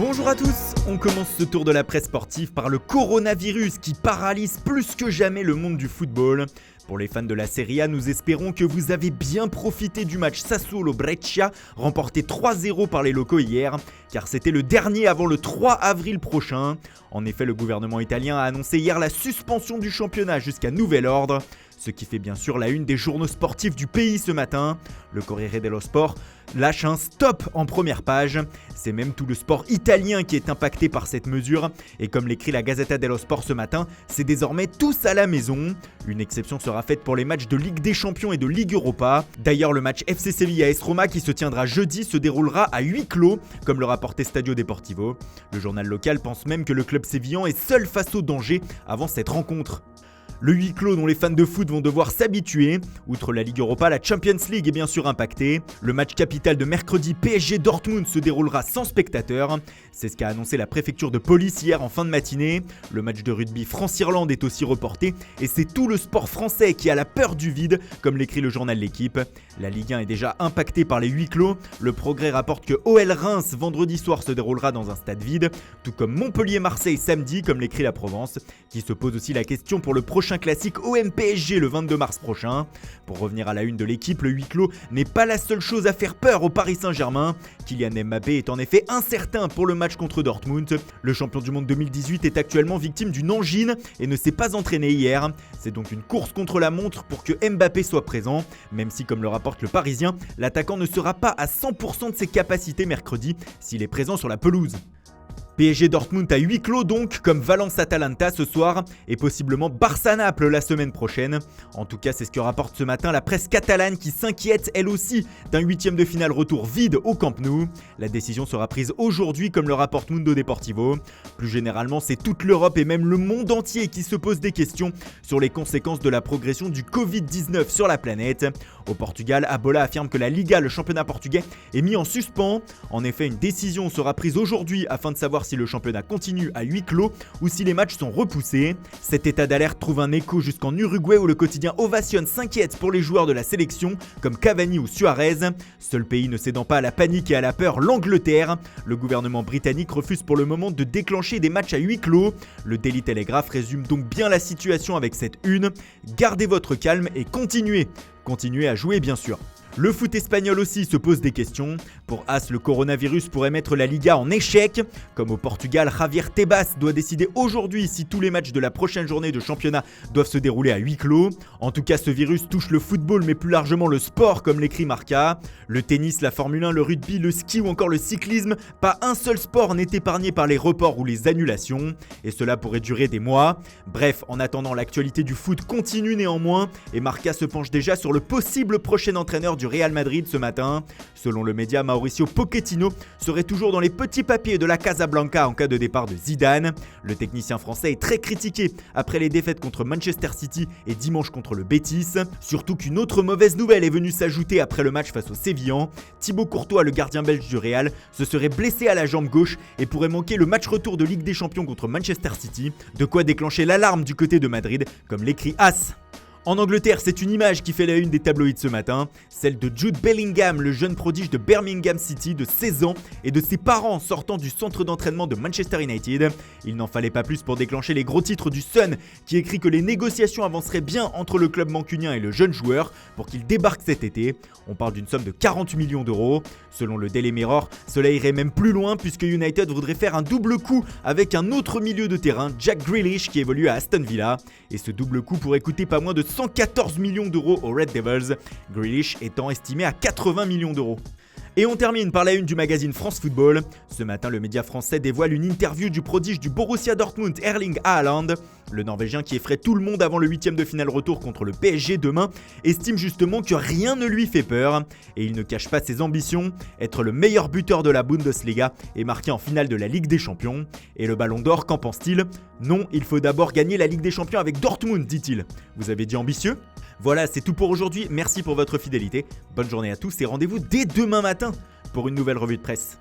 Bonjour à tous, on commence ce tour de la presse sportive par le coronavirus qui paralyse plus que jamais le monde du football. Pour les fans de la Serie A, nous espérons que vous avez bien profité du match Sassuolo-Brescia, remporté 3-0 par les locaux hier, car c'était le dernier avant le 3 avril prochain. En effet, le gouvernement italien a annoncé hier la suspension du championnat jusqu'à nouvel ordre, ce qui fait bien sûr la une des journaux sportifs du pays ce matin. Le Corriere dello Sport lâche un stop en première page. C'est même tout le sport italien qui est impacté par cette mesure. Et comme l'écrit la Gazzetta dello Sport ce matin, c'est désormais tous à la maison. Une exception sera faite pour les matchs de Ligue des Champions et de Ligue Europa. D'ailleurs, le match FC Sevilla-AS Roma qui se tiendra jeudi se déroulera à huis clos, comme le rapportait Stadio Deportivo. Le journal local pense même que le club sévillan est seul face au danger avant cette rencontre. Le huis clos dont les fans de foot vont devoir s'habituer. Outre la Ligue Europa, la Champions League est bien sûr impactée. Le match capital de mercredi PSG Dortmund se déroulera sans spectateurs. C'est ce qu'a annoncé la préfecture de police hier en fin de matinée. Le match de rugby France-Irlande est aussi reporté et c'est tout le sport français qui a la peur du vide, comme l'écrit le journal L'Équipe. La Ligue 1 est déjà impactée par les huis clos. Le Progrès rapporte que OL Reims vendredi soir se déroulera dans un stade vide, tout comme Montpellier-Marseille samedi, comme l'écrit la Provence, qui se pose aussi la question pour le prochain classique OM-PSG le 22 mars prochain. Pour revenir à la une de L'Équipe, le huis clos n'est pas la seule chose à faire peur au Paris Saint-Germain. Kylian Mbappé est en effet incertain pour le match contre Dortmund. Le champion du monde 2018 est actuellement victime d'une angine et ne s'est pas entraîné hier. C'est donc une course contre la montre pour que Mbappé soit présent, même si, comme le rapporte le Parisien, l'attaquant ne sera pas à 100% de ses capacités mercredi s'il est présent sur la pelouse. PSG Dortmund à huis clos donc, comme Valence-Atalanta ce soir et possiblement Barça-Naples la semaine prochaine. En tout cas, c'est ce que rapporte ce matin la presse catalane qui s'inquiète elle aussi d'un huitième de finale retour vide au Camp Nou. La décision sera prise aujourd'hui comme le rapporte Mundo Deportivo. Plus généralement, c'est toute l'Europe et même le monde entier qui se pose des questions sur les conséquences de la progression du Covid-19 sur la planète. Au Portugal, Abola affirme que la Liga, le championnat portugais, est mis en suspens. En effet, une décision sera prise aujourd'hui afin de savoir si le championnat continue à huis clos ou si les matchs sont repoussés. Cet état d'alerte trouve un écho jusqu'en Uruguay où le quotidien Ovation s'inquiète pour les joueurs de la sélection comme Cavani ou Suarez. Seul pays ne cédant pas à la panique et à la peur, l'Angleterre. Le gouvernement britannique refuse pour le moment de déclencher des matchs à huis clos. Le Daily Telegraph résume donc bien la situation avec cette une. Gardez votre calme et continuez à jouer bien sûr. Le foot espagnol aussi se pose des questions. Pour As, le coronavirus pourrait mettre la Liga en échec. Comme au Portugal, Javier Tebas doit décider aujourd'hui si tous les matchs de la prochaine journée de championnat doivent se dérouler à huis clos. En tout cas, ce virus touche le football mais plus largement le sport comme l'écrit Marca. Le tennis, la Formule 1, le rugby, le ski ou encore le cyclisme, pas un seul sport n'est épargné par les reports ou les annulations. Et cela pourrait durer des mois. Bref, en attendant, l'actualité du foot continue néanmoins et Marca se penche déjà sur le possible prochain entraîneur du Real Madrid ce matin. Selon le média, Mauricio Pochettino serait toujours dans les petits papiers de la Casablanca en cas de départ de Zidane. Le technicien français est très critiqué après les défaites contre Manchester City et dimanche contre le Betis. Surtout qu'une autre mauvaise nouvelle est venue s'ajouter après le match face au Sévillan. Thibaut Courtois, le gardien belge du Real, se serait blessé à la jambe gauche et pourrait manquer le match retour de Ligue des Champions contre Manchester City. De quoi déclencher l'alarme du côté de Madrid, comme l'écrit As. En Angleterre, c'est une image qui fait la une des tabloïds ce matin, celle de Jude Bellingham, le jeune prodige de Birmingham City de 16 ans et de ses parents sortant du centre d'entraînement de Manchester United. Il n'en fallait pas plus pour déclencher les gros titres du Sun qui écrit que les négociations avanceraient bien entre le club mancunien et le jeune joueur pour qu'il débarque cet été. On parle d'une somme de 40 millions d'euros. Selon le Daily Mirror, cela irait même plus loin puisque United voudrait faire un double coup avec un autre milieu de terrain, Jack Grealish, qui évolue à Aston Villa. Et ce double coup pourrait coûter pas moins de 114 millions d'euros aux Red Devils, Grealish étant estimé à 80 millions d'euros. Et on termine par la une du magazine France Football. Ce matin, le média français dévoile une interview du prodige du Borussia Dortmund, Erling Haaland. Le Norvégien qui effraie tout le monde avant le huitième de finale retour contre le PSG demain estime justement que rien ne lui fait peur. Et il ne cache pas ses ambitions, être le meilleur buteur de la Bundesliga et marquer en finale de la Ligue des Champions. Et le Ballon d'Or, qu'en pense-t-il ? Non, il faut d'abord gagner la Ligue des Champions avec Dortmund, dit-il. Vous avez dit ambitieux ? Voilà, c'est tout pour aujourd'hui. Merci pour votre fidélité. Bonne journée à tous et rendez-vous dès demain matin pour une nouvelle revue de presse.